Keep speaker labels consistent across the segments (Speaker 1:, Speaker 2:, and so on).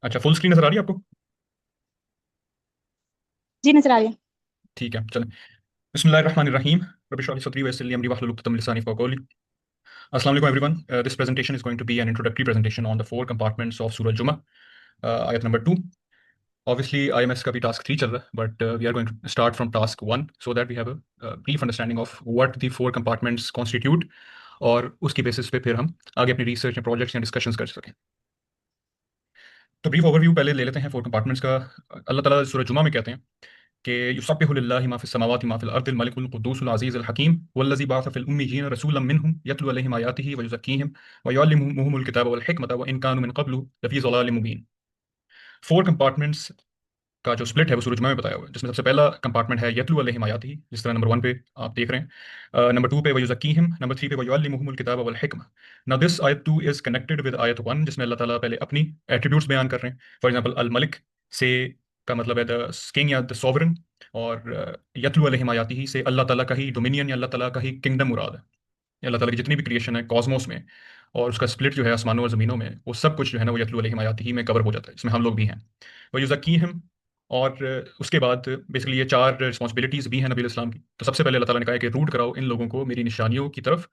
Speaker 1: अच्छा, full screen नजर आ रही है आपको?
Speaker 2: जी नजर आ रही है।
Speaker 1: ठीक है, चलें। बिस्मिल्लाहिर्रहमानिर्रहीम। रब्बिश इश्रह ली सदरी वयस्सिर ली अमरी वाहलुल उक़दतम मिन लिसानी यफ़क़हू क़ौली। Assalamu alaikum everyone. This presentation is going to be an introductory presentation on the four compartments of Surah Jummah, ayat number 2. Obviously, IMS का भी task 3 चल रहा है, but we are going to start from task 1 so that we have a brief understanding of what the four compartments constitute, और उसकी basis पे फिर हम आगे अपनी रिसर्च या प्रोजेक्ट्स या डिस्कशंस कर सकें। तो ब्रीफ ओवरव्यू पहले ले लेते हैं फोर कंपार्टमेंट्स का। अल्लाह ताला सूरह जुमा में कहते हैं कि युसब्बिहु लिल्लाहि मा फिस समावाति मा फिल अर्दिल मलिकुल कुद्दूसुल अज़ीज़ुल हकीम वल्लज़ी बअस फिल उम्मिय्यीन रसूलन मिनहुम यतलू अलैहिम आयातिहि व युज़क्कीहिम व युअल्लिमुहुमुल किताब वल हिकमत व इन कानू मिन क़ब्लु लफ़ी ज़लालिम मुबीन। फोर कंपार्टमेंट्स का जो स्प्लिट है वो सूरज में बताया हुआ है, जिसमें सबसे पहला कंपार्टमेंट है यतलू अलैहिम आयातिही, जिस तरह नंबर 1 पे आप देख रहे हैं। नंबर 2 पे वयुज़क्कीहिम, नंबर 3 पे वयुअल्लिमुहुमुल किताब वल हिकमा। नाउ दिस आयत 2 इज कनेक्टेड विद आयत 1, जिसमें अल्लाह ताला पहले अपनी एट्रीब्यूट्स बयान कर रहे हैं। फॉर एग्जांपल अल मलिक से का मतलब है द किंग या द सॉवरन, और यतलू अलैहिम आयातिही से अल्लाह ताला का ही डोमिनियन या अल्लाह ताला का ही किंगडम मुराद है। अल्लाह ताला की जितनी भी क्रिएशन है कॉस्मोस में, और उसका स्प्लिट जो है आसमानों और ज़मीनों में, वो सब कुछ जो है ना वो यतलू अलैहिम आयातिही में कवर हो जाता है, जिसमें हम लोग भी हैं। वो युज़क्कीहिम, और उसके बाद बेसिकली ये चार रिस्पॉन्सिबिलिटीज़ भी हैं नबी इस्लाम की। तो सबसे पहले अल्लाह ताला ने कहा है कि रूट कराओ इन लोगों को मेरी निशानियों की तरफ,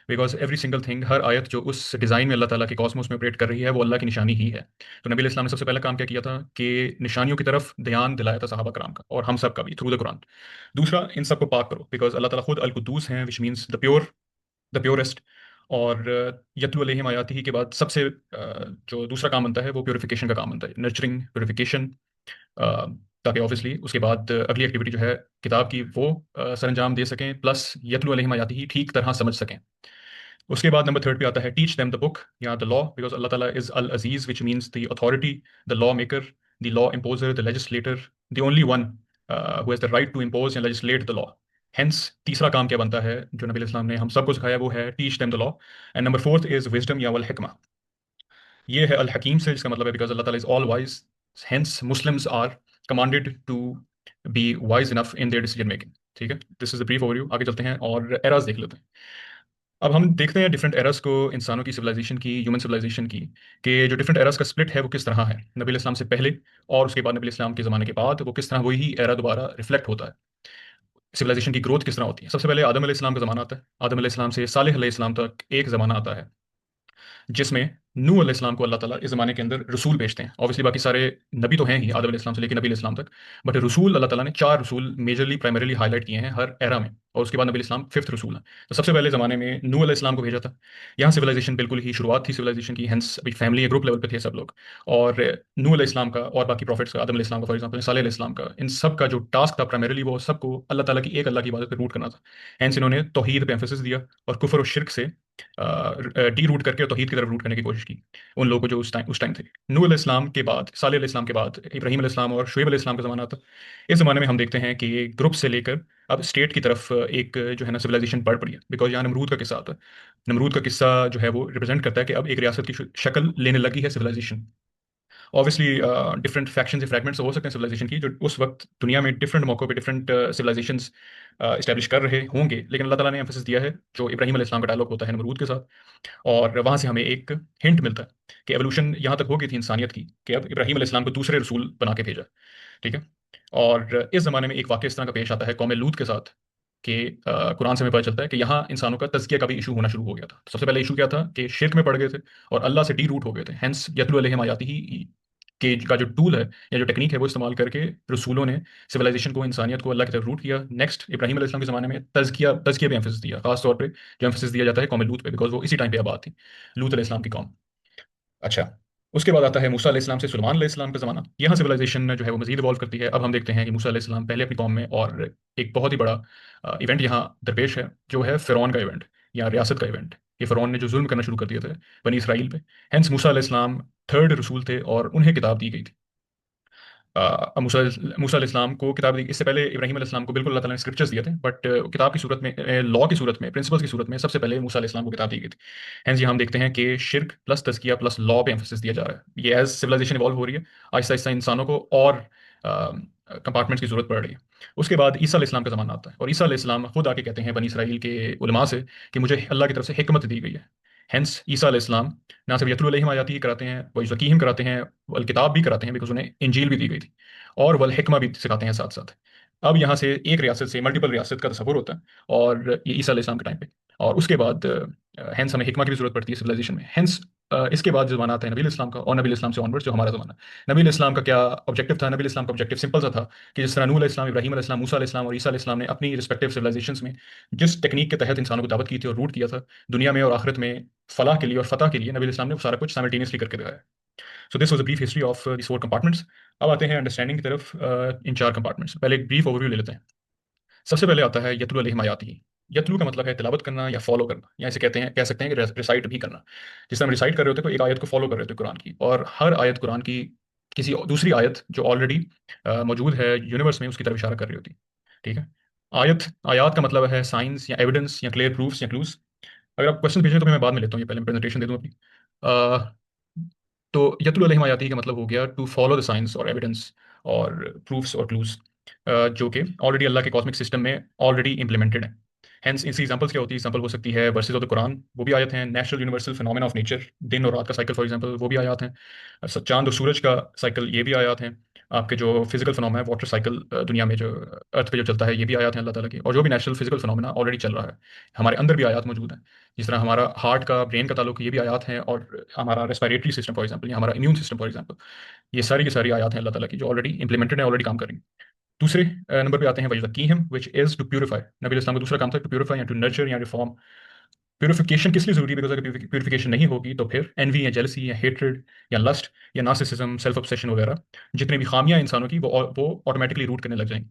Speaker 1: बिकॉज एवरी सिंगल थिंग, हर आयत जो उस डिज़ाइन में अल्लाह ताला के कॉस्मोस में ऑपरेट कर रही है वो अल्लाह की निशानी ही है। तो नबी इस्लाम ने सबसे पहला काम क्या किया था कि निशानियों की तरफ ध्यान दिलाया था सहाबा कराम का, और हम सब का भी, थ्रू द कुरान। दूसरा, इन सबको पाक करो, बिकॉज अल्लाह ताला खुद अल कुद्दूस हैं, विच means the pure, the purest. और यतलू अलैहिम आयातिही के बाद सबसे जो दूसरा काम बनता है वो प्योरिफिकेशन का काम बनता है, नर्चरिंग, प्योरिफिकेशन, ताकि ऑब्वियसली उसके बाद अगली एक्टिविटी जो है किताब की वो सरंजाम दे सकें, प्लस यतलू अलैहिम आयातिही ठीक तरह समझ सकें। उसके बाद नंबर 3 पे आता है टीच देम द बुक या द लॉ, बिकॉज अल्लाह ताला is Al Aziz, which means the authority, the law maker, the law imposer, the legislator, the only one who has the right to impose या लेजिस्लेट द लॉ। हेंस तीसरा काम क्या बनता है जो नबी इस्लाम ने हम सबको सिखाया, वो है teach them the law. And number 4 is wisdom या वल हिकमा। ये है अल हकीम से, जिसका मतलब है बिकॉज अल्लाह ताला is all wise, hence Muslims are commanded to be wise enough in their decision making. ठीक है, this is the brief overview. आगे चलते हैं और एराज देख लेते हैं। अब हम देखते हैं डिफरेंट एरास को, इंसानों की सिविलाइजेशन की, ह्यूमन सिविलाइजेशन की, कि जो डिफरेंट एरास का स्प्लिट है वो किस तरह है नबी इस्लाम से पहले, और उसके बाद नबी इस्लाम के ज़माने के बाद वो किस तरह वही एरा दोबारा रिफ्लेक्ट होता है, सिविलाइजेशन की ग्रोथ किस तरह होती है। सबसे पहले आदम अलैहिस्सलाम का ज़माना आता है। आदम अलैहिस्सलाम से सालेह अलैहिस्सलाम तक एक ज़माना आता है, जिसमें नूह अलैहिस्सलाम को अल्लाह ताला इस ज़माने के अंदर रसूल भेजते हैं। ऑब्वियसली बाकी सारे नबी तो हैं ही आदम अलैहिस्सलाम से लेकर नबी अलैहिस्सलाम तक, बट रसूल अल्लाह ताला ने चार रसूल मेजरली प्राइमरीली हाईलाइट किए हैं हर एरा में, और उसके बाद नबी अलैहिस्सलाम फिफ्थ रसूल है। तो सबसे पहले ज़माने में नूह अलैहिस्सलाम को भेजा था। यहाँ सिविलाइजेशन बिल्कुल ही शुरुआत थी सिविलाइजेशन की, हेंस अभी फैमिली या ग्रुप लेवल पे थे सब लोग। और नूह अलैहिस्सलाम का और बाकी प्रॉफिट्स का, आदम अलैहिस्सलाम का फॉर एग्जाम्पल, सालेह अलैहिस्सलाम का, इन सब का जो टास्क था प्राइमरीली वो सबको अल्लाह ताला की एक अल्लाह की इबादत पे रूट करना था। हेंस इन्होंने तौहीद पे एम्फेसिस दिया और कुफर और शिरक से डी रूट करके और तौहीद की तरफ रूट करने की कोशिश की उन लोगों को जो उस टाइम थे। नूह अलैहिस्सलाम के बाद, सालेह अलैहिस्सलाम के बाद इब्राहीम अलैहिस्सलाम और शुएब अलैहिस्सलाम का ज़माना आता। इस ज़माने में हम देखते हैं कि ग्रुप से लेकर अब स्टेट की तरफ एक जो है ना सिविलाइजेशन बढ़ पड़ी है, बिकॉज यहाँ नमरूद का किस्सा आता है। नमरूद का किस्सा जो है वो रिप्रेजेंट करता है कि अब एक रियासत की शक्ल लेने लगी है सिविलाइजेशन। ऑब्वियसली डिफरेंट फैक्शंस या फ्रैगमेंट्स हो सकते हैं सिविलाइजेशन की, जो उस वक्त दुनिया में डिफरेंट मौकों पे डिफरेंट सिविलाइजेशंस इस्टेब्लिश कर रहे होंगे, लेकिन अल्लाह ताला ने एम्फेसिस दिया है जो इब्राहीम अलैहिस्सलाम का डायलॉग होता है नमरूद के साथ, और वहां से हमें एक हिंट मिलता है कि एवोल्यूशन यहाँ तक हो गई थी इंसानियत की कि अब इब्राहीम अलैहिस्सलाम को दूसरे रसूल बना के भेजा। ठीक है। और इस जमाने में एक वाक़या इस तरह का पेश आता है कौम लूत के साथ कि कुरान से हमें पता चलता है कि यहाँ इंसानों का तज़किया का भी इशू होना शुरू हो गया था। तो सबसे पहले इशू क्या था कि शिर्क में पड़ गए थे और अल्लाह से डी रूट हो गए थे। हेंस यतलू अलैहिम आयातिही के का जो टूल है या जो टेक्निक है वो इस्तेमाल करके रसूलों ने सिविलाइजेशन को, इंसानियत को अल्लाह की तरफ रूट किया। नेक्स्ट इब्राहीम अलैहिस्सलाम के ज़माने में तज़किया तज़किया पे एम्फेसिस दिया, खास तौर पे जो एम्फेसिस दिया जाता है कौम लूत पे, बिकॉज वो इसी टाइम पे आबाद थी, लूत अलैहिस्सलाम की कौम। अच्छा, उसके बाद आता है मूसा अलैहिस्सलाम से सुलेमान अलैहिस्सलाम का ज़माना। यहाँ सिविलाइजेशन जो है वो मजीद इवॉल्व करती है। अब हम देखते हैं कि मूसा अलैहिस्सलाम पहले अपनी कौम में, और एक बहुत ही बड़ा इवेंट यहाँ दरपेश है जो है फ़िरौन का इवेंट या रियासत का इवेंट। ये फ़िरौन ने जो जुल्म करना शुरू कर दिया था बनी इसराइल पे। हेंस मूसा अलैहिस्सलाम थर्ड रसूल थे और उन्हें किताब दी गई थी। मूसा मूसा अलैहिस्सलाम को किताब दी। इससे पहले इब्राहीम अलैहिस्सलाम को बिल्कुल अल्लाह ताला ने स्क्रिप्चर्स दिए थे, बट किताब की सूरत में, लॉ की सूरत में, प्रिंसिपल्स की सूरत में सबसे पहले मूसा अलैहिस्सलाम को किताब दी गई थी। हेंस यहाँ हम देखते हैं कि शिर्क प्लस तज़किया प्लस लॉ पे एम्फेसिस दिया जा रहा है। ये एज सिविलाइजेशन इवॉल्व हो रही है, आहिस्ता आहिस्ता इंसानों को और कंपार्टमेंट्स की जरूरत पड़ रही है। उसके बाद ईसा अलैहिस्सलाम का ज़माना आता है, और ईसा अलैहिस्सलाम खुद आके कहते हैं बनी इसराइल के उलमा से कि मुझे अल्लाह की तरफ से हिकमत दी गई है। हेंस ईसा अलैहिस्सलाम ना सिर्फ यतलू अलैहिम आयाती ही कराते हैं, वह युज़क्कीहिम कराते हैं, वल किताब भी कराते हैं, बिकॉज उन्हें इंजील भी दी गई थी, और वल हिकमा भी सिखाते हैं साथ साथ। अब यहाँ से एक रियासत से मल्टीपल रियासत का तस्वुर होता है, और ये ईसा अलैहिस्सलाम के टाइम पे, और उसके बाद हेंस हमें हिकमा की भी जरूरत पड़ती है सिविलाइजेशन में। हेंस इसके बाद जो ज़माना आता है नबी इस्लाम का, और नबी इस्लाम से ऑनवर्ड्स जो हमारा ज़माना है। नबी इस्लाम का क्या ऑब्जेक्टिव था? नबी इस्लाम का ऑब्जेक्टिव सिंपल सा था कि जिस तरह नूह अलैहिस्सलाम, इब्राहीम अलैहिस्सलाम, मूसा अलैहिस्सलाम और ईसा अलैहिस्सलाम ने अपनी रिस्पेक्टिव सिविलाइजेशंस में जिस टेक्निक के तहत इंसानों को दावत की थी और रूट किया था दुनिया में और आखिरत में फलाह के लिए और फतह के लिए, नबी इस्लाम ने वो सारा कुछ साइमल्टेनियसली करके दिखाया। सो this was a brief history of this four compartments. अब आते हैं अंडरस्टैंडिंग की तरफ। इन चार कंपार्टमेंट्स पहले एक ब्रीफ ओवरव्यू ले लेते हैं। सबसे पहले आता है यतलू अलैहिम आयातिही। यतलू का मतलब है तिलावत करना या फॉलो करना, या इसे कहते हैं, कह सकते हैं कि रिसाइट भी करना। जिस तरह हम रिसाइट कर रहे होते हैं, तो एक आयत को फॉलो कर रहे होते हैं कुरान की, और हर आयत कुरान की किसी दूसरी आयत जो ऑलरेडी मौजूद है यूनिवर्स में, उसकी तरफ इशारा कर रही होती है। ठीक है। आयात का मतलब है साइंस या एविडेंस या क्लियर प्रूफ्स या क्लूज। अगर आप क्वेश्चन भेजें तो मैं बाद में लेता हूँ, ये पहले प्रेजेंटेशन दे दूँ अपनी। अ, तो यतलु अलैहिम आयातिही का मतलब हो गया टू फॉलो द साइंस और एविडेंस और प्रूफ्स और क्लूज, जो कि ऑलरेडी अल्लाह के कॉस्मिक सिस्टम में ऑलरेडी इंप्लीमेंटेड है। हेंस इसकी एग्जांपल्स क्या होती है? एग्जांपल हो सकती है वर्सेस ऑफ द कुरान, वो भी आयत हैं। Natural universal phenomena of nature, दिन और रात का साइकिल फॉर एग्जांपल, वो भी आयत हैं। चांद और सूरज का साइकिल, ये भी आयत हैं। आपके जो फिजिकल फिनोमेना है, वाटर साइकिल, दुनिया में जो अर्थ पे जो चलता है, ये भी आयत हैं अल्लाह ताला की। और जो भी नेचुरल फिजिकल फिनोमेना ऑलरेडी चल रहा है, हमारे अंदर भी आयत मौजूद है। जिस तरह हमारा हार्ट का, ब्रेन का ताल्लुक, ये भी आयत हैं। और हमारा रेस्पिरेटरी सिस्टम फॉर एग्जांपल, या हमारा इम्यून सिस्टम फॉर एग्जांपल, ये सारी की सारी आयत हैं अल्लाह ताला की, जो ऑलरेडी इंप्लीमेंटेड है, ऑलरेडी काम कर रही हैं। दूसरे नंबर पे आते हैं वयुज़क्कीहिम, व्हिच इज टू प्यूरिफाई। नबी इस्लाम का दूसरा काम था टू प्यूरिफाई या टू नर्चर या रिफॉर्म। प्यूरिफिकेशन किस लिए जरूरी है? बिकॉज अगर प्यूरिफिकेशन नहीं होगी तो फिर एनवी या जेलसी या हेट्रेड या लस्ट या नार्सिसिज्म, सेल्फ ऑब्सेशन वगैरह, जितनी भी खामियां इंसानों की, वो ऑटोमेटिकली रूट करने लग जाएंगी।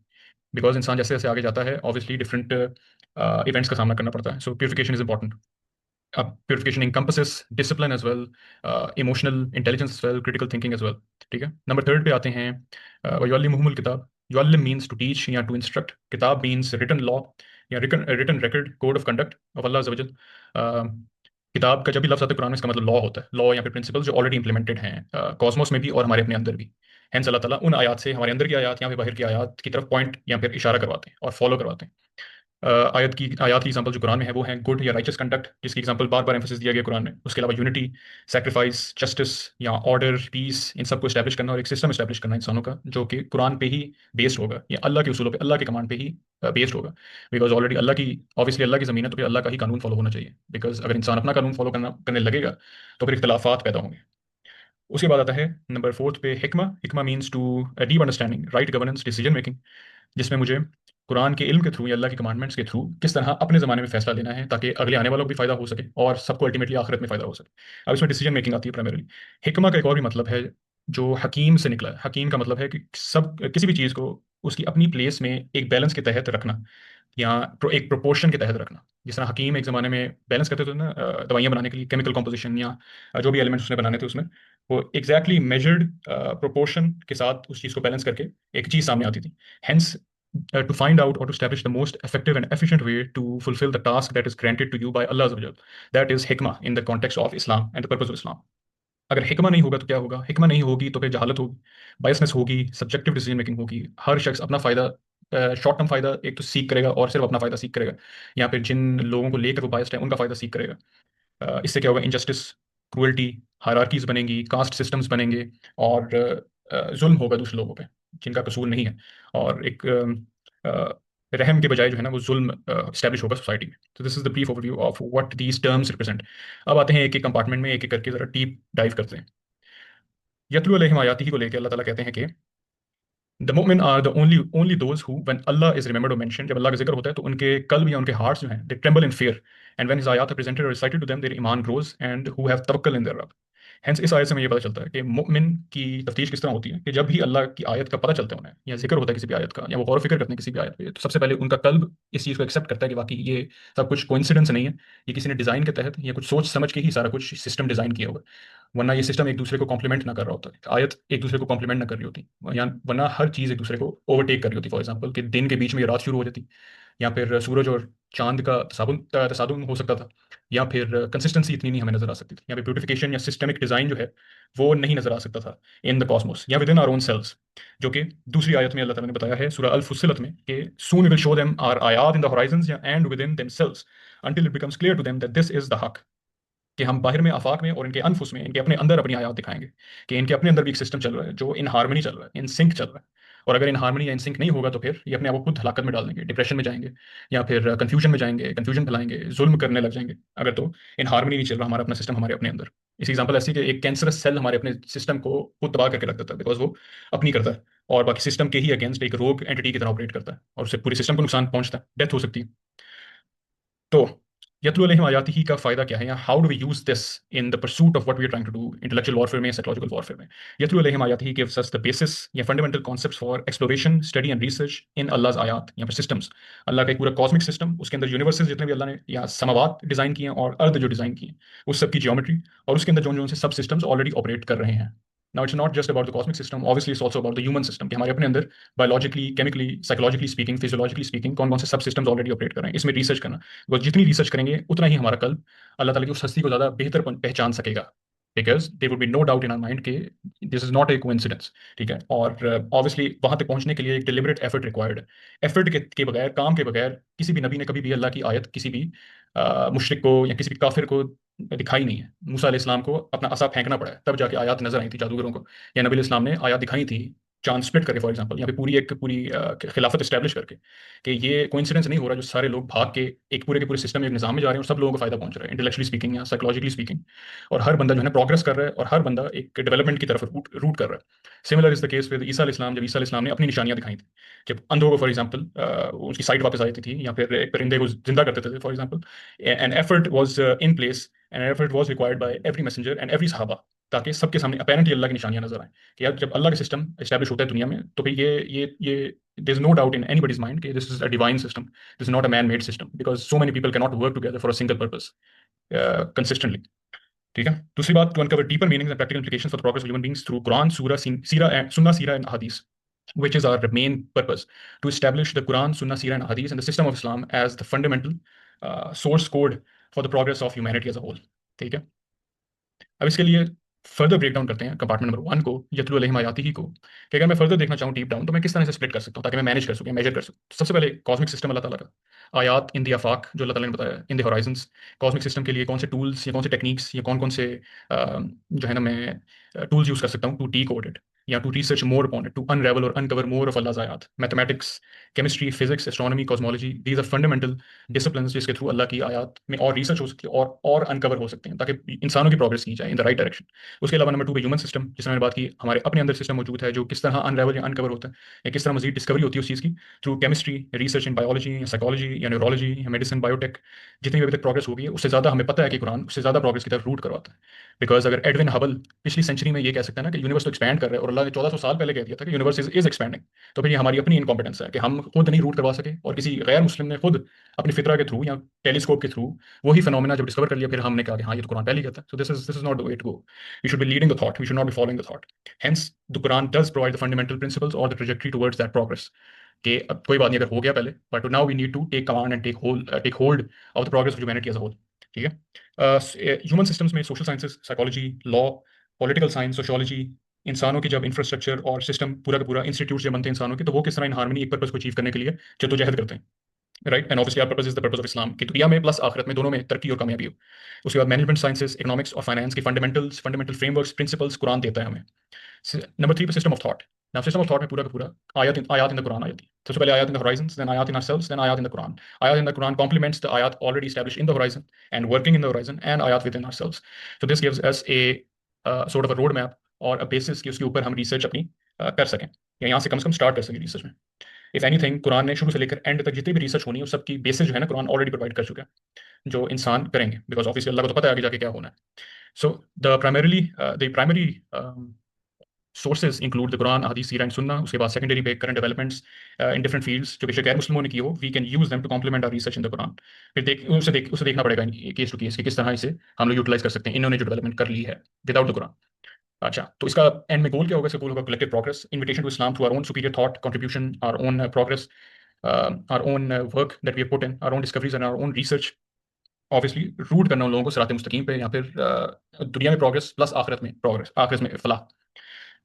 Speaker 1: बिकॉज इंसान जैसे जैसे आगे जाता है, ऑब्वियसली डिफरेंट इवेंट्स का सामना करना पड़ता है। So purification is important. Purification encompasses discipline as well, emotional intelligence as well, critical thinking as well. ठीक है। नंबर थर्ड पे आते हैं वयुअल्लिमुहुमुल किताब। युअल्लिम मीन्स टू टीच या टू इंस्ट्रक्ट, किताब मीन्स रिटन लॉ या written record, code of conduct of Allah अज़्ज़ वजल। किताब का जब भी लफ्ज़ आता है कुरान में, इसका मतलब लॉ होता है, लॉ या फिर प्रिंसिपल्स जो ऑलरेडी इंप्लीमेंटेड हैं कॉस्मोस में भी और हमारे अपने अंदर भी। हेंस अल्लाह ताला उन आयात से हमारे अंदर की आयात या फिर बाहर की आयात की तरफ पॉइंट या फिर इशारा करवाते हैं और फॉलो करवाते हैं। आयत की एग्जांपल जो कुरान में है वो है गुड या राइचस कंडक्ट, जिसकी एग्जांपल बार बार एम्फोसिस दिया गया कुरान में। उसके अलावा यूनिटी, सेक्रीफाइस, जस्टिस या ऑर्डर, पीस, इन सबको एस्टैब्लिश करना और एक सिस्टम एस्टैब्लिश करना इंसानों का, जो कि कुरान पे ही बेस्ड होगा, या अल्लाह के उसूलों पे, अल्लाह के कमांड पे ही बेस्ड होगा। बिकॉज ऑलरेडी अल्लाह की, ऑब्वियसली अल्लाह की ज़मीन है, तो फिर अल्लाह का ही कानून फॉलो होना चाहिए। बिकॉज अगर इंसान अपना कानून फॉलो करने लगेगा तो फिर इख्तलाफात पैदा होंगे। उसके बाद आता है नंबर फोर्थ पे हिकमा। हिकमा means to deep understanding, right governance, decision making, जिसमें मुझे कुरान के इल्म के थ्रू या अल्लाह के कमांडमेंट्स के थ्रू किस तरह अपने ज़माने में फैसला लेना है, ताकि अगले आने वालों को भी फायदा हो सके और सबको अल्टीमेटली आखिरत में फायदा हो सके। अब इसमें डिसीजन मेकिंग आती है प्राइमरीली। हिकमा का एक और भी मतलब है जो हकीम से निकला है। हकीम का मतलब है कि सब किसी भी चीज़ को उसकी अपनी प्लेस में एक बैलेंस के तहत रखना, या एक प्रोपोर्शन के तहत रखना। जिस तरह हकीम एक ज़माने में बैलेंस करते थे ना, दवाइयाँ बनाने के लिए केमिकल कॉम्पोजिशन या जो भी एलिमेंट्स उसने बनाने थे, उसमें वो एग्जैक्टली मेजर्ड प्रोपोर्शन के साथ उस चीज़ को बैलेंस करके एक चीज़ सामने आती थी। Hence to find out or to establish the most effective and efficient way to fulfill the task that is granted to you by Allah Azza wa Jal. That is hikmah in the context of Islam and the purpose of Islam. अगर हिकमा नहीं होगा तो क्या होगा? हिकमा नहीं होगी तो फिर जहालत होगी, बायसनेस होगी, सब्जेक्टिव डिसीजन मेकिंग होगी। हर शख्स अपना फायदा, शॉर्ट टर्म फायदा एक तो सीख करेगा और सिर्फ अपना फायदा सीख करेगा, या फिर जिन लोगों को लेकर वो बायस्ड है उनका फायदा सीख करेगा। इससे क्या होगा? इनजस्टिस, क्रूअल्टी, हायरार्कीज बनेंगी, कास्ट सिस्टम्स बनेंगे, और जुल्म होगा दूसरे लोगों पे जिनका कसूर नहीं है, और एक रहम के बजाय जो है ना वो जुल्म स्टैब्लिश होगा सोसाइटी में। तो this is the brief overview of what these terms represent. अब आते हैं एक एक कंपार्टमेंट में, एक एक करके जरा डीप डाइव करते हैं। यतलू अलैहिम आयातिही को लेकर अल्लाह ताला कहते हैं कि द मोमिन are the only those who when अल्लाह इज रिमेंबर्ड और मेंशन, जब अल्लाह का जिक्र होता है तो उनके कल्ब या उनके हार्ट्स जो हैं, they tremble in fear, and when his आयात आर प्रेजेंटेड और रिसाइटेड टू देम देयर ईमान ग्रोज एंड हु हैव तवक्कल इन देयर रब। हेंस इस आयत से हमें ये पता चलता है कि मोमिन की तफ्तीश किस तरह होती है, कि जब भी अल्लाह की आयत का पता चलता है उन्हें, या जिक्र होता है किसी भी आयत का, या वो गौर फिक्र करते हैं किसी भी आयत पे, तो सबसे पहले उनका कल्ब इस चीज़ को एक्सेप्ट करता है कि वाकई ये सब कुछ कोइंसिडेंस नहीं है, ये किसी ने डिज़ाइन के तहत या कुछ सोच समझ के ही सारा कुछ सिस्टम डिज़ाइन किया होगा। वरना ये सिस्टम एक दूसरे को कॉम्प्लीमेंट ना कर रहा होता, आयत एक दूसरे को कॉम्प्लीमेंट ना कर रही होती, या वरना हर चीज़ एक दूसरे को ओवरटेक कर रही होती। फॉर एग्जाम्पल कि दिन के बीच में ये रात शुरू हो जाती, या फिर सूरज और चांद का तसादुम हो सकता था, या फिर कंसिस्टेंसी इतनी नहीं हमें नजर आ सकती थी, या फिर ब्यूटिफिकेशन या सिस्टमिक डिजाइन जो है वो नहीं नजर आ सकता था इन द कॉस्मोस या within our own cells. जो कि दूसरी आयत में अल्लाह ताला ने बताया है सूरह अल फुस्सिलत में कि soon will show them our आयात in the horizons and within themselves until it becomes clear to them that this is the haq. कि हम बाहर में आफाक में और इनके अनफुस में इनके अपने अंदर अपनी आयात दिखाएंगे कि इनके अपने अंदर भी एक सिस्टम चल रहा है जो इन हार्मनी चल रहा है, इन सिंक चल रहा है। और अगर इन हार्मनी या इन सिंक नहीं होगा तो फिर ये अपने आप को खुद हलाकत में डाल देंगे, डिप्रेशन में जाएंगे, या फिर कंफ्यूजन में जाएंगे, कंफ्यूजन फैलाएंगे, जुल्म करने लग जाएंगे। अगर तो इन हार्मनी नहीं चल रहा हमारा अपना सिस्टम हमारे अपने अंदर। इस एग्जाम्पल ऐसी कि एक कैंसरस सेल हमारे अपने सिस्टम को खुद तबाह करके रख देता है, बिकॉज वो अपनी करता है और बाकी सिस्टम के ही अगेंस्ट एक रोग एंटिटी की तरह ऑपरेट करता है, और उससे पूरे सिस्टम को नुकसान पहुंचता है, डेथ हो सकती है। तो यतलु अलैहिम आयातिही का फायदा क्या है, या how do we use this in the pursuit of what we are trying to do intellectual warfare में, साइकोलॉजिकल वॉरफेयर में। यतलु अलैहिम आयातिही गिव्स अस द बेसिस या fundamental concepts for exploration, study and research in अल्लाह's आयात, या फिर सिस्टम्स। अल्लाह का एक पूरा कॉस्मिक सिस्टम, उसके अंदर यूनिवर्सेस जितने भी अल्लाह ने या समावात डिजाइन किए हैं और अर्थ जो डिजाइन किए हैं, उस सब की जियोमेट्री, और उसके अंदर जो जो से सब सिस्टम्स ऑलरेडी ऑपरेट कर रहे हैं। Now it's not just about the cosmic system, obviously it's also about the human system, कि हमारे अपने अंदर biologically, chemically, psychologically speaking, physiologically speaking कौन कौन से सब सिस्टम्स ऑलरेडी ऑपरेट कर रहे हैं, इसमें रिसर्च करना। वो जितनी रिसर्च करेंगे उतना ही हमारा कल्ब अल्लाह ताला की उस हस्ती को ज़्यादा बेहतर पहचान सकेगा, because there would be no doubt in our mind कि this is not a coincidence. ठीक है, और ऑब्वियसली वहां तक पहुंचने के लिए एक डिलिबरेट एफर्ट रिक्वायर्ड है। एफर्ट के बगैर, काम के बगैर किसी भी नबी ने कभी भी अल्लाह की आयत किसी भी मुशरिक को या किसी भी काफिर को दिखाई नहीं है। मूसा अलैहिस्सलाम को अपना असा फेंकना पड़ा है, तब जाके आयत नजर आई थी जादूगरों को, या नबी अलैहिस्सलाम ने आयत दिखाई थी चांद स्प्लिट करके, फॉर एग्जांपल, या फिर पूरी खिलाफत इस्टेब्लिश करके, कि ये कोइंसिडेंस नहीं हो रहा जो सारे लोग भाग के एक पूरे के पूरे सिस्टम में, एक निजाम में जा रहे हैं और सब लोगों को फायदा पहुंच रहा है, इंटेलेक्चुअली स्पीकिंग या साइकोलॉजिकली स्पीकिंग। और हर बंदा जो है ना प्रोग्रेस कर रहा है, और हर बंदा एक डेवलपमेंट की तरफ रूट रूट कर रहा है। Similar is the case with ईसा अलैहिस्सलाम। जब ईसा अलैहिस्सलाम ने अपनी निशानियां दिखाई थी, जब अंधों को फॉर एग्जाम्पल उसकी साइट वापस आई थी, या फिर एक परिंदे को जिंदा करते थे for example, an effort was in place, an effort was required by every messenger and every सहाबा, ताकि सबके सामने अपेरेंटली अल्लाह की निशानियां नजर आए कि यार जब अल्लाह का सिस्टम एस्टैब्लिश होता है दुनिया में, तो फिर ये there is no doubt in anybody's mind कि this is a divine system, this is not a man made system, because so many people can not work together for a single purpose consistently. ठीक है, दूसरी बात, to uncover deeper meanings and practical implications for the progress of human beings through Quran, सूरा, सीरा and सुन्ना, सीरा and हदीस, which is our main purpose, to establish the Quran, Sunnah, Sirah, and Hadith and the system of Islam as the fundamental source code for the progress of humanity as a whole. ठीक है, अब इसके लिए further break down करते हैं compartment number 1 को, यतलु अलैहिम आयातिही को, कि अगर मैं फर्दर देखना चाहूँ डीप डाउन, तो मैं किस तरह से स्प्लिट कर सकता हूँ ताकि मैं मैनेज कर सकूँ, मेजर कर सकूँ। तो सबसे पहले कॉस्मिक सिस्टम अल्लाह ताला का, आयात इन द आफाक जो अल्लाह ताला ने बताया, इन द होराइजंस। कॉस्मिक सिस्टम के लिए कौन से टूल्स या कौन से टेक्निक्स या कौन कौन से जो है ना मैं टूल्स यूज कर सकता हूँ टू डी कोड इट, या to research more upon it, to unravel और अनकवर मोर ऑफ अल्लाह's आयात। Mathematics, chemistry, physics, astronomy, cosmology, these are fundamental discipline जिसके थ्रू अल्लाह की आयात में और रिसर्च हो सकती है और अनकवर हो सकते हैं, ताकि इंसानों की प्रोग्रेस की जाए इन द राइट डायरेक्शन। उसके अलावा नंबर 2 पे ह्यूमन सिस्टम, जिसमें मैंने बात की, हमारे अपने अंदर सिस्टम मौजूद है जो किस तरह अनरेवल या अनकवर होता है, या किस तरह मजीद डिस्कवरी होती है उस चीज़ की, through chemistry, research in biology या साइकोलॉजी या न्यूरोलॉजी या मेडिसिन, बायोटेक। जितनी भी अभी तक प्रोग्रेस हो गई है, उससे ज़्यादा हमें पता है कि कुरान उससे ज़्यादा प्रोग्रेस की तरफ रूट करवाता है। बिकॉज अगर एडविन हबल पिछली सेंचुरी में ये कह सकता है ना कि यूनिवर्स तो एक्सपैंड कर रहा है, और अल्लाह ने 1400 साल पहले कह दिया था कि यूनिवर्स इज एक्सपैंडिंग, तो फिर ये हमारी अपनी इनकॉम्पिटेंस है कि हम खुद नहीं रूट करवा सके, और किसी गैर मुस्लिम ने खुद अपनी फितरा के थ्रू या टेलीस्कोप के थ्रू वही फिनोमेना जब डिस्कवर कर लिया, फिर हमने कहा कि हाँ ये तो कुरान पहले ही कहता है। So this is not the way to go. We should be leading the thought, we should not be following the thought. Hence, the Quran does provide the fundamental principles or the trajectory towards that progress. कि अब कोई बात नहीं अगर हो गया पहले, but now we need to take command and take hold of the progress of humanity as a whole. ठीक है, ह्यूमन सिस्टम्स में social sciences, psychology, law, political science, sociology, इंसानों की जब इंफ्रास्ट्रक्चर और सिस्टम पूरा का पूरा इंस्टीट्यूट जब बनते हैं इंसानों के, तो वो किस तरह इन हार्मनी एक पर्पस को अचीव करने के लिए जद्दोजहद करते हैं। Right, and obviously our purpose is the purpose of इस्लाम, कि दुनिया में प्लस आखिरत में दोनों में तरक्की और कामयाबी हो। उसके बाद मैनेजमेंट साइंसेस, इकोनॉमिक्स और फाइनेंस की फंडामेंटल फ्रेमवर्क्स, प्रिंसिपल्स कुरान देता है हमें। नंबर 3 पे system of thought. Now system of thought में पूरा का पूरा आयत इन द कुरान आ जाती है। सबसे पहले आयत इन द होराइजंस, देन आयत इन आवरसेल्व्स, देन आयत इन द कुरान। आयत in the Quran complements the ayat already established in the horizon and working in the horizon, and ayat within ourselves. So this gives us a sort of a road map और a basis कि उसके ऊपर हम research अपनी कर सकें, या यहाँ से कम स्टार्ट कर सकें रिसर्च में। इफ एनीथिंग, कुरान ने शुरू से लेकर एंड तक जितनी भी रिसर्च होनी है, उस सबकी बेसिस जो है ना कुरान ऑलरेडी प्रोवाइड कर चुका है, जो इंसान करेंगे, बिकॉज ऑब्वियसली अल्लाह को तो पता है आगे जाके क्या होना है। So the primary sources include the Quran, Hadith, Seerah and Sunnah. उसके बाद secondary पे current developments in different fields जो बेशक गैर मुस्लिमों ने की हो, we can use them to complement our research in the Quran. फिर उसे देखना पड़ेगा केस टू केस कि किस तरह इसे हम लोग यूटिलाइज कर सकते हैं इन्होंने जो डेवलपमेंट कर ली है विदाउट द कुरान। अच्छा, तो इसका एंड में गोल क्या होगा? इसका गोल होगा कलेक्टिव प्रोग्रेस, इन्विटेशन टू इस्लाम through our own superior thought, contribution, our own progress, our own work that we have put in, our own discoveries and our own research. Obviously root करना उन लोगों को सिरात मुस्तकीम पे, या फिर दुनिया में प्रोग्रेस प्लस आखिरत में प्रोग्रेस, आखिरत में फलाह,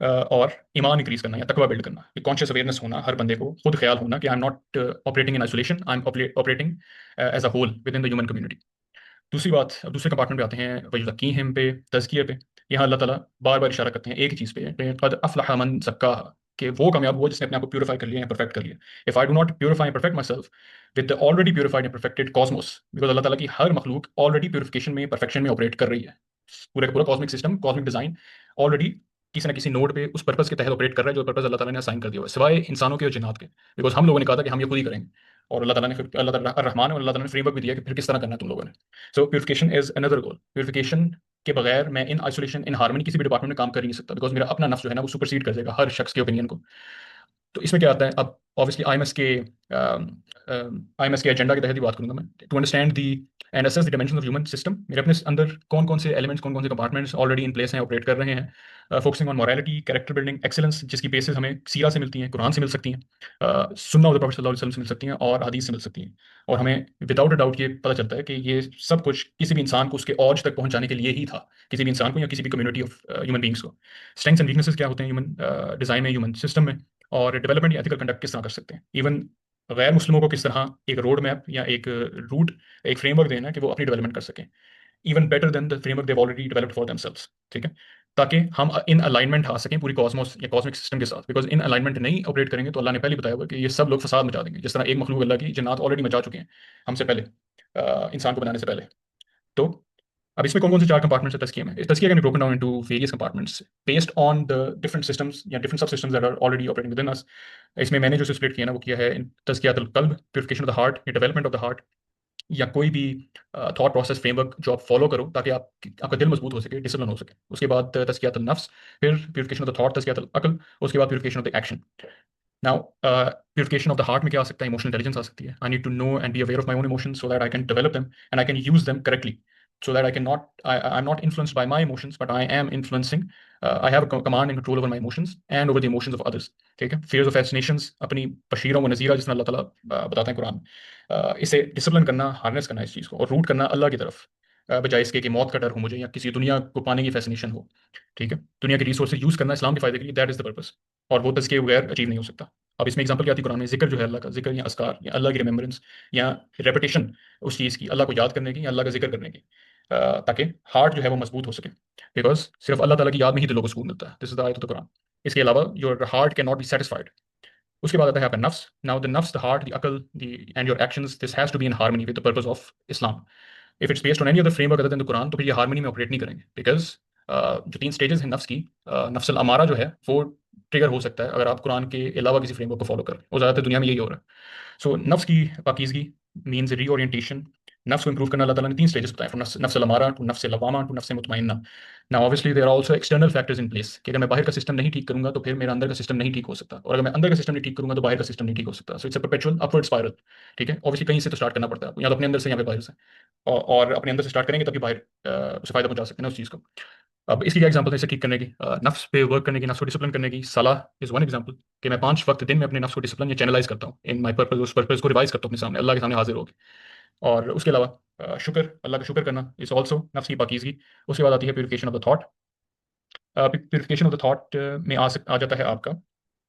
Speaker 1: और ईमान इंक्रीज करना या तकवा बिल्ड करना, कॉन्शियस अवेयरनेस होना, हर बंदे को खुद ख्याल होना कि I am not operating in isolation, I am operating as a whole within the human community. दूसरी बात, अब दूसरे कंपार्टमेंट पे आते हैं, वयुज़क्कीहिम पे, तज़किया पे। यहाँ अल्लाह ताला बार बार इशारा करते हैं एक ही चीज़ पे, क़द अफ़लह मन ज़क्काहा, कि वो कामयाब हुआ जिसने अपने आप को प्यूरिफाई कर लिया है, परफेक्ट कर लिया। If I do not purify and perfect my self with the already purified and perfected cosmos, because अल्लाह ताला की हर मखलूक ऑलरेडी प्यूरिफिकेशन में, परफेक्शन में ऑपरेट कर रही है। पूरा का पूरा cosmic system, cosmic design already किसी ना किसी नोड पे उस पर्पस के तहत ऑपरेट कर रहा है जो पर्पस अल्लाह ताला ने असाइन कर दिया हुआ है, सिवाए इंसानों के और जिन्नात के। बिकॉज हम लोगों ने कहा था कि हम ये खुद ही करेंगे, और अल्लाह ताला ने फिर, अल्लाह ताला रहमान है, और अल्लाह ताला ने फ्रेमवर्क भी दिया कि फिर किस तरह करना है तुम लोगों ने। So purification is another goal. Purification के बगैर मैं इन आइसोलेशन, इन हार्मनी किसी भी डिपार्टमेंट में काम कर ही नहीं सकता, बिकॉज मेरा अपना नफ्स जो है ना वो सुपरसीड कर देगा हर शख्स के ओपिनियन को। तो इसमें क्या आता है, अब ऑब्वियसली आईएमएस के एजेंडा के तहत ही बात करूंगा मैं, to understand the and assess the dimension of human system. मेरे अपने अंदर कौन कौन से एलिमेंट्स, कौन कौन से कंपार्टमेंट्स ऑलरेडी इन प्लेस हैं, ऑपरेट कर रहे हैं, focusing on morality, character building, excellence, जिसकी बेसिस हमें सीरा से मिलती हैं, कुरान से मिल सकती हैं, सुन्ना ऑफ द प्रॉफेट सल्लल्लाहु अलैहि वसल्लम से मिल सकती हैं, और हदीस से मिल सकती हैं। और हमें विदाउट अ डाउट ये पता चलता है कि ये सब कुछ किसी भी इंसान को उसके औज तक पहुंचाने के लिए ही था, किसी भी इंसान को या किसी भी कम्युनिटी ऑफ ह्यूमन बींग्स को। स्ट्रेंथ्स एंड वीकनेसेस क्या होते हैं ह्यूमन डिजाइन में, ह्यूमन सिस्टम में, और डेवलपमेंट या एथिकल कंडक्ट किस तरह कर सकते हैं। इवन गैर मुस्लिमों को किस तरह एक रोड मैप या एक रूट, एक फ्रेमवर्क देना है कि वो अपनी डेवलपमेंट कर सकें, even better than the framework they've already developed for themselves. ठीक है, ताकि हम इन अलाइनमेंट आ सकें पूरी कॉस्मोस या कॉस्मिक सिस्टम के साथ। बिकॉज इन अलाइनमेंट नहीं ऑपरेट करेंगे तो अल्लाह ने पहले बताया हुआ कि ये सब लोग फसाद मचा देंगे, जिस तरह एक मखलूक अल्लाह की जन्नत ऑलरेडी मचा चुके हैं हमसे पहले, इंसान को बनाने से पहले। तो अब इसमें कौन कौन से चार कंपार्टमेंट्स है तज़किया में? इस तज़किया can be broken down into various compartments based on the different systems या different sub systems that are already operating within us. इसमें मैंने जो स्प्लिट किया ना वो किया है तज़कियातुल क़ल्ब, प्यूरिफिकेशन ऑफ द हार्ट या डेवलपमेंट ऑफ द हार्ट, या कोई भी थॉट प्रोसेस फ्रेमवर्क जो आप फॉलो करो ताकि आपका दिल मजबूत हो सके, डिसिप्लिन हो सके। उसके बाद तज़कियातुल नफ्स, फिर प्यूरिफिकेशन ऑफ द थॉट, तज़कियातुल अक्ल, उसके बाद purification of the action. Now purification of the heart में क्या आ सकता है? इमोशनल इंटेलिजेंस आ सकती है। I need to know and be aware of my own emotions so that I can develop them and I can use them correctly, so that I cannot, I'm not influenced by my emotions, but I am influencing, I have a command and control over my emotions and over the emotions of others. ठीक है, fears of fascinations, अपनी बशीरों व नज़ीरा जिसमें अल्लाह ताला बताते हैं कुरान में, इसे डिसिप्लिन करना, हार्नेस करना इस चीज़ को, और रूट करना अल्लाह की तरफ, बजाय इसके कि मौत का डर हो मुझे या किसी दुनिया को पाने की फैसिनेशन हो। ठीक है, दुनिया के रिसोर्सेज यूज़ करना इस्लाम के फायदे के लिए, दैट इज़ द पर्पस, और वो तज़किये के बगैर अचीव नहीं हो सकता। अब इसमें एग्जांपल क्या आती है कुरान में? जिक्र जो है अल्लाह का, जिक्र या अस्कार या अल्लाह की रिमेम्बरेंस या रेपिटेशन उस चीज़ की, अल्लाह को याद करने की या अल्लाह का जिक्र करने की, ताकि हार्ट जो है वो मजबूत हो सके। बिकॉज सिर्फ अल्लाह ताला की याद में ही दिलों को सुकून मिलता है। दिस इज द आयत ऑफ द कुरान। इसके अलावा your heart cannot be satisfied. उसके बाद आता है आपका नफ्स। नाउ द नफ्स, द हार्ट, द अकल, the and your actions, this has to be in harmony with the purpose of इस्लाम। If it's based on any other framework other than the कुरान, तो फिर ये हार्मनी में ऑपरेट नहीं करेंगे। बिकॉज जो तीन स्टेजेस हैं नफ्स की, नफ्सल अमारा जो है वो ट्रिगर हो सकता है अगर आप कुरान के अलावा किसी फ्रेमवर्क को फॉलो करें, और ज़्यादातर दुनिया में यही हो रहा है। सो नफ्स की पाकीज़गी मीन्स रीओरिएंटेशन। नफ्स को इंप्रूव करना, अल्लाह ताला ने तीन स्टेजेस बताए, फ्रॉम नफ्स अमारा टू नफ्स लवामा टू नफ्स मुतमइन्ना। Now obviously there are also external factors in place, कि अगर मैं बाहर का सिस्टम नहीं ठीक करूंगा तो फिर मेरा अंदर का सिस्टम नहीं ठीक हो सकता, और अगर मैं अंदर का सिस्टम नहीं ठीक करूंगा तो बाहर का सिस्टम नहीं ठीक हो सकता। So it's a perpetual upward spiral. ठीक है, ऑब्वियसली कहीं से तो स्टार्ट करना पड़ता है, या तो अपने अंदर से या फिर बाहर से, और अपने अंदर से स्टार्ट करेंगे तभी बाहर उसे फायदा पहुंचा सकते हैं ना उस चीज़ को। अब इसकी क्या एग्जांपल है इसे ठीक करने की? नफ्स पे वर्क करने की, नफ्स को डिसिप्लिन करने की। सलाह इज वन एग्जांपल, कि मैं 5 वक्त दिन में अपने नफ्स को डिसिप्लिन या चैनलाइज करता हूँ इन माय पर्पस, उस पर्पस को रिवाइज करता हूँ अपने सामने, अल्लाह के सामने हाजिर होकर। और उसके अलावा शुक्र, अल्लाह का शुक्र करना इज ऑल्सो नफ्स की पाकीज़गी। उसके बाद आती है purification of the thought. Purification of the thought में आ जाता है आपका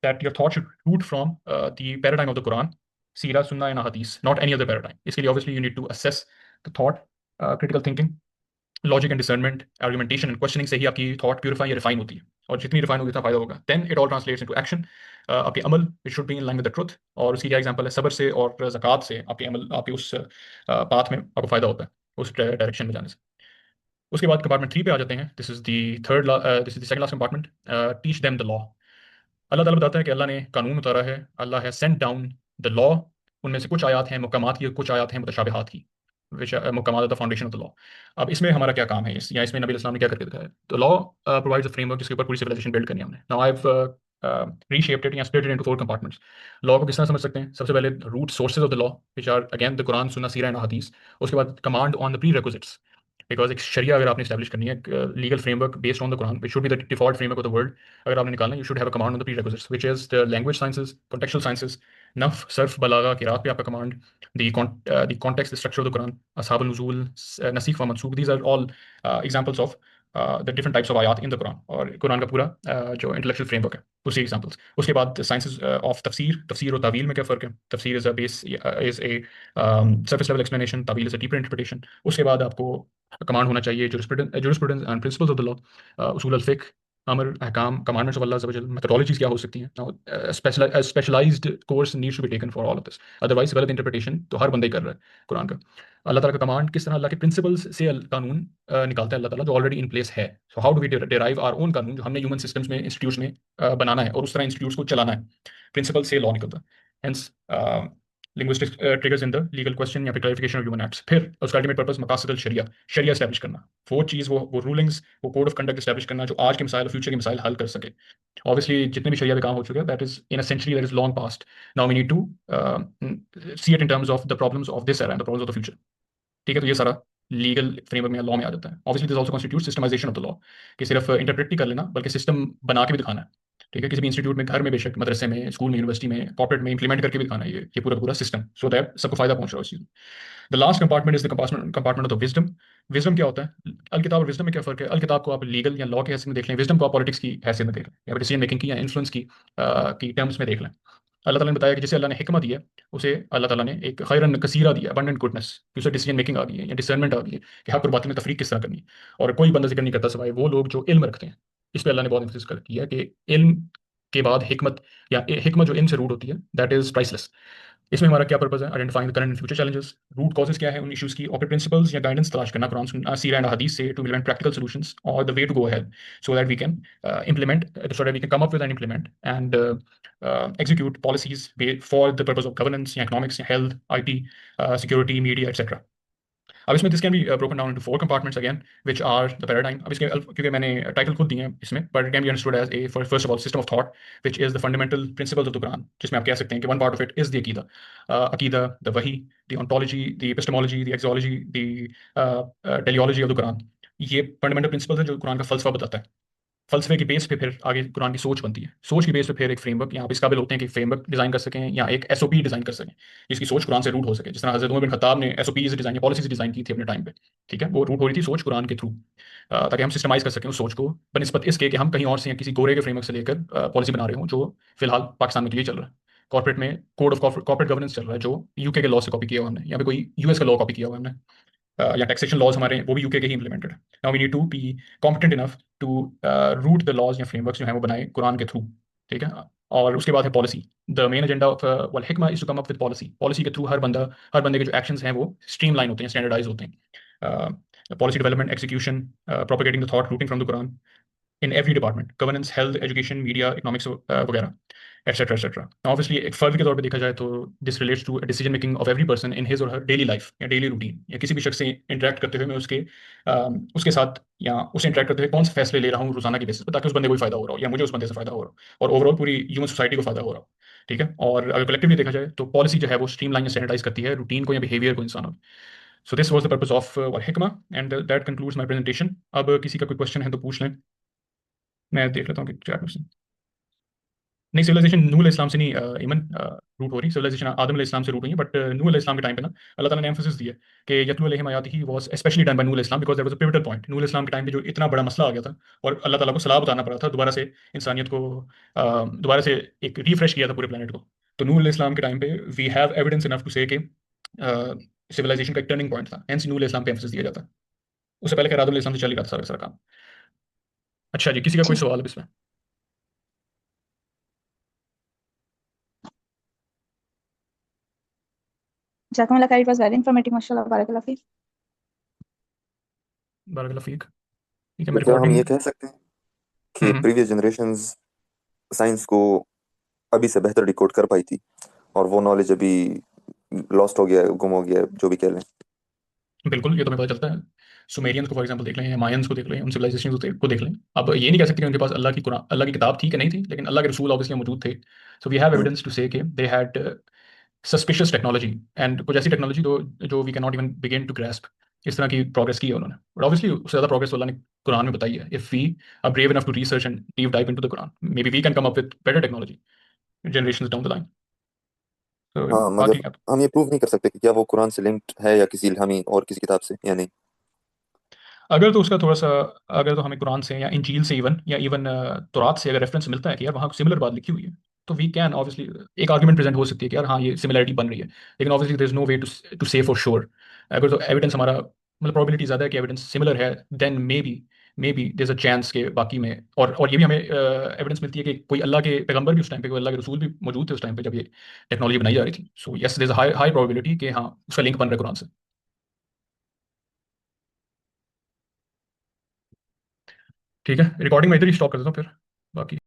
Speaker 1: that your thought should root from the paradigm of the कुरान, सीरा, सुन्ना एंड हदीस, नॉट एनी अदर पैराडाइम। इसके लिए obviously you need to assess the thought, critical thinking, logic and discernment, argumentation and questioning से ही आपकी थॉट प्यूरिफाई या रिफाइन होती है, और जितनी रिफाइन होगी उतना फायदा होगा। Then it all translates into action. आपके अमल it should be in line with the truth, और उसकी क्या एग्जांपल है? सब्र से और ज़कात से आपके अमल, आपके उस पाथ में आपको फायदा होता है, उस डायरेक्शन में जाने से। उसके बाद कंपार्टमेंट 3 पे आ जाते हैं। This is the this is the second last compartment, teach them the law. Allah ताला बताता है कि अल्लाह ने कानून उतारा है, अल्लाह है सेंट डाउन द लॉ। उनमें से कुछ आयात हैं मुहक्कमात की, कुछ आयात हैं मुतशाबिहात की, विच मुहक्कमात the foundation of the law. अब इसमें हमारा क्या काम है, या इसमें नबी इस्लाम ने क्या करके दिखाया है? तो लॉ प्रोवाइड्स अ फ्रेमवर्क जिसके ऊपर पूरी सिविलाइजेशन बिल्ड करनी है हमने। Now I have reshaped it या split it into 4 compartments. Law को किस तरह समझ सकते हैं? सबसे पहले root sources of the law which are again the Quran, सुन्ना, सीरा एंड हदीस। उसके बाद command on the prerequisites, because एक शरिया अगर आपने स्टैब्लिश करनी है, legal framework based on the Quran, which should be the default framework of the world, अगर आपने निकालना, you should have a command on the prerequisites which is the language sciences, contextual sciences, नफ, सर्फ, बलागा, किरात पे आपका command, the context, the structure of the Quran, असहाबुल नुज़ूल, नसीख व मनसूख, these are all examples of the different types of आयात इन द कुरान, और कुरान का पूरा जो इंटेलेक्चुअल फ्रेमवर्क है उसकी एग्जांपल्स। उसके बाद साइंसेस ऑफ तफसीर, तफसीर और तावील में क्या फ़र्क है। तफसीर is a base, is a surface level explanation, तावील इज़ अ डीपर इंटरप्रिटेशन। उसके बाद आपको कमांड होना चाहिए jurisprudence and principles of the law, उसूल अल फिक्ह, अमर अहकाम, कमांडमेंट्स ऑफ अल्लाह अज़्ज़ा वजल, मेथोडोलॉजीज क्या हो सकती हैं। Now specialised course needs to be taken for all of this, otherwise गलत इंटरप्रिटेशन तो हर बंदे ही कर रहा है कुरान का। अल्लाह ताला का कमांड किस तरह अल्लाह के प्रिंसिपल्स से कानून निकालता है अल्लाह ताला, जो ऑलरेडी इन प्लेस है। So how do we derive our own कानून जो हमने ह्यूमन सिस्टम्स में, इंस्टीट्यूट्स में बनाना है, और उस तरह इंस्टीट्यूट्स को चलाना है। प्रिंसिपल से लॉ निकलता है। Hence linguistic triggers in the legal question या फिर क्लैरिफिकेशन ऑफ ह्यूमन एक्ट्स। फिर उसका अल्टीमेट पर्पस मकासद शरिया, शरिया एस्टैब्लिश करना। वो चीज़, वो रूलिंग्स, वो कोड ऑफ कंडक्ट एस्टैब्लिश करना जो आज के मिसाइल और फ्यूचर के मिसाइल हल कर सके। ऑब्वियसली जितने भी शरिया पे काम हो चुके हैं, that is in a century, that is long past. Now we need to see it in terms of the problems of this era and the problems of the future. ठीक है, तो ये सारा लीगल फ्रेमवर्क में, law में आ जाता है। Obviously this also constitute systemisation of the law, कि सिर्फ इंटरप्रेट नहीं कर लेना बल्कि सिस्टम बना के भी दिखाना है। ठीक है, किसी भी इंस्टीट्यूट में, घर में, बेशक मदरसे में, स्कूल में, यूनिवर्सिटी में, कॉर्पोरेट में इंप्लीमेंट करके भी दिखाना है ये पूरा पूरा सिस्टम, सो दैट सबको फायदा पहुंच रहा है उस चीज़ में। The last compartment is the compartment of the wisdom. Wisdom क्या होता है, अल किताब और विजडम में क्या फर्क है। अल किताब को आप लीगल या लॉ की हैसियत में देख लें, विजडम को आप पॉलिटिक्स की हैसियत में देख लें, या डिसीजन मेकिंग की या इन्फ्लुएंस की टर्म्स में देख लें। अल्लाह ताला ने बताया कि जिसे अल्लाह ने हिकमत दी है, उसे अल्लाह ताला ने एक खैरन कसीरा दिया, अबंडेंट गुडनेस, कि उसे डिसीजन मेकिंग आ गई है या डिसर्नमेंट आ गई है कि हक और बातिल में तफरीक किस तरह करनी है। और कोई बंदा जिक्र नहीं करता सिवाय वो लोग जो इल्म रखते हैं। इस पे अल्लाह ने बहुत एम्फसिस कर किया कि इल्म के बाद हिकमत, या हिकमत जो इल्म से रूट होती है, दैट इज प्राइसलेस। इसमें हमारा क्या पर्पस है, identifying the current and future challenges, root causes क्या है उन इश्यूज की, और फिर प्रिंसिपल्स या गाइडेंस तलाश करना कुरान सीरा एंड हदीस से, टू इम्प्लीमेंट प्रैक्टिकल सॉल्यूशंस और the way to go ahead, so that we can implement, so that we can come up with and implement and execute policies for the purpose of governance, economics, health, IT, security, media, etc. अब इसमें this can be broken down into four compartments again, which are the paradigm. अब इसके क्योंकि मैंने title खुद दिए हैं इसमें, but it can be understood as a first of all system of thought, which is the fundamental principles of the Quran, जिसमें आप कह सकते हैं कि one part of it is the अकीदा, अकीदा, द वही, the ontology, the epistemology, the axiology, the teleology of the Quran. ये फंडामेंटल प्रिंसिपल्स है जो कुरान का फलसफा बताता है। फलसफे की बेस पे फिर आगे कुरान की सोच बनती है, सोच की बेस पे फिर एक फ्रेमवर्क, यहाँ पे इस काबिल होते हैं कि फ्रेमवर्क डिजाइन कर सकें या एक एसओपी डिजाइन कर सकें जिसकी सोच कुरान से रूट हो सके। जिस तरह हजरत उमर बिन खत्ताब ने एसओपीज डिजाइन या पॉलिसीज डिजाइन की थी अपने टाइम पे। ठीक है, वो रूट हो रही थी सोच कुरान के थ्रू, ताकि हम सिस्टमाइज कर सकें उस सोच को, बनिस्बत इसके कि हम कहीं और से या किसी गोरे के फ्रेमवर्क से लेकर पॉलिसी बना रहे हों जो फिलहाल पाकिस्तान में तो ये चल रहा है। कॉर्पोरेट में कोड ऑफ कॉर्पोरेट गवर्नेंस चल रहा है जो यूके के लॉ से कॉपी किया हुआ हमने, या फिर कोई यूएस का लॉ कॉपी किया हुआ हमने, या टैक्सेशन लॉज हमारे वो भी यूके के ही इंप्लीमेंटेड है। Now we need to be competent enough to root the laws या फ्रेमवर्क्स जो है वो बनाए कुरान के थ्रू। ठीक है, और उसके बाद है policy. The main agenda of वल हिकमा is to come up with policy. Policy के थ्रू हर बंदे के जो एक्शंस हैं वो स्ट्रीमलाइन होते हैं, स्टैंडर्डाइज होते हैं। Policy development, execution, propagating the thought routing from the Quran in every department, governance, health, education, media, economics वगैरह, एटसेट्रा एटसेट्रा। ऑब्वियसली एक फर्द के तौर पे देखा जाए तो this relates to decision making of every person in his or her daily life या डेली रूटीन, या किसी भी शख्स से इंटरेक्ट करते हुए मैं उसके साथ या उससे इंटरेक्ट करते हुए कौन से फैसले ले रहा हूँ रोजाना की बेसिस पर, ताकि उस बंदे को भी फायदा हो रहा हो या मुझे उस बंदे से फायदा हो रहा हो, और ओवरऑल पूरी ह्यूमन सोसाइटी को फायदा हो रहा हो। ठीक है, और अगर कलेक्टिवली देखा जाए तो पॉलिसी जो है वो स्ट्रीमलाइन या स्टैंडर्डाइज करती है रूटीन को या बिहेवियर को इंसानों। So this was the purpose of हिकमा, and that concludes my presentation. अब किसी का कोई क्वेश्चन है तो पूछ लें, मैं देख लेता हूँ कि चैट में। नहीं, सिविलाइजेशन नूह अलैहिस्सलाम से नहीं, इमन रूट हो रही। सिविलाइजेशन आदम अलैहिस्सलाम से रूट हुई है, बट नूह अलैहिस्सलाम के टाइम पे ना अल्लाह ताला ने एम्फोसिस दिया कि यतलू अलैहिम आयातिही वाज स्पेशली डन बाय नूह अलैहिस्सलाम, because there was a pivotal point. नूह अलैहिस्सलाम के टाइम पे जो इतना बड़ा मसला आ गया था, और अल्लाह ताला को सलाह बताना पड़ा था दोबारा से इंसानियत को, दोबारा से एक रिफ्रेश किया था पूरे प्लेनेट को। तो नूह अलैहिस्सलाम के टाइम पे we have evidence enough to say कि सिविलाइजेशन का एक टर्निंग पॉइंट था, हेंस नूह अलैहिस्सलाम पे एम्फोसिस दिया जाता है। उससे पहले खैर आदम अलैहिस्सलाम से चल ही रहा था सारा का सारा काम। अच्छा जी, किसी का कोई
Speaker 2: ठीक।
Speaker 1: सवाल है इसमें।
Speaker 2: Jazakumullah khair, it was very informative, mashallah, barakallah feek.
Speaker 1: Barak Feke. ठीक है,
Speaker 3: तो
Speaker 1: मैं
Speaker 3: क्या हम
Speaker 1: रिकॉर्डिंग।
Speaker 3: ये कह सकते हैं कि प्रीवियस जनरेशन्स साइंस को अभी से बेहतर डिकोड कर पाई थी और वो नॉलेज अभी लॉस्ट हो गया है, गुम हो गया है, जो भी कह लें?
Speaker 1: बिल्कुल, ये तो हमें पता चलता है। सुमेरियंस को फॉर एग्जांपल देख लें, या मायंस को देख लें, उन सिविलाइजेशन को देख लें। अब ये नहीं कह सकते कि उनके पास अल्लाह की किताब थी कि नहीं थी, लेकिन अल्लाह के रसूल ऑब्वियसली मौजूद थे। So we have
Speaker 3: hmm,
Speaker 1: evidence to say कि they had suspicious technology, and कुछ ऐसी टेक्नोलॉजी तो जो we can not even begin to grasp. इस तरह की प्रोग्रेस की है उन्होंने, बट ऑब्वियसली उससे ज़्यादा प्रोग्रेस अल्लाह ने कुरान में बताई है। If we are brave enough to research and deep dive into the Quran, may be we can come up with better technology generations down the line. तो
Speaker 3: हाँ, मगर
Speaker 1: बाकी
Speaker 3: हम ये प्रूव नहीं कर सकते कि क्या वो कुरान से लिंक्ड है या किसी इल्हामी और किसी किताब से या नहीं।
Speaker 1: अगर तो उसका थोड़ा सा, अगर तो हमें कुरान से या इंजील से इवन या इवन तौरात से अगर रेफरेंस मिलता है कि यार वहाँ सिमिलर बात लिखी हुई है, तो वी कैन ऑब्वियसली एक आर्गुमेंट प्रेजेंट हो सकती है कि यार हाँ ये सिमिलरिटी बन रही है, लेकिन obviously there is no way to say for sure. अगर तो एविडेंस हमारा मतलब प्रोबेबिलिटी ज़्यादा है कि एविडेंस सिमिलर है, then may be there is a chance के बाकी में, और ये भी हमें एविडेंस मिलती है कि कोई अल्लाह के पैगंबर भी उस टाइम पे, कोई अल्लाह के रसूल भी मौजूद थे उस टाइम पे जब ये टेक्नोलॉजी बनाई जा रही थी। So yes there is a high high probability कि हाँ उसका लिंक बन रहा है कुरान से। ठीक है, रिकॉर्डिंग मैं इधर ही स्टॉप कर देता हूँ फिर बाकी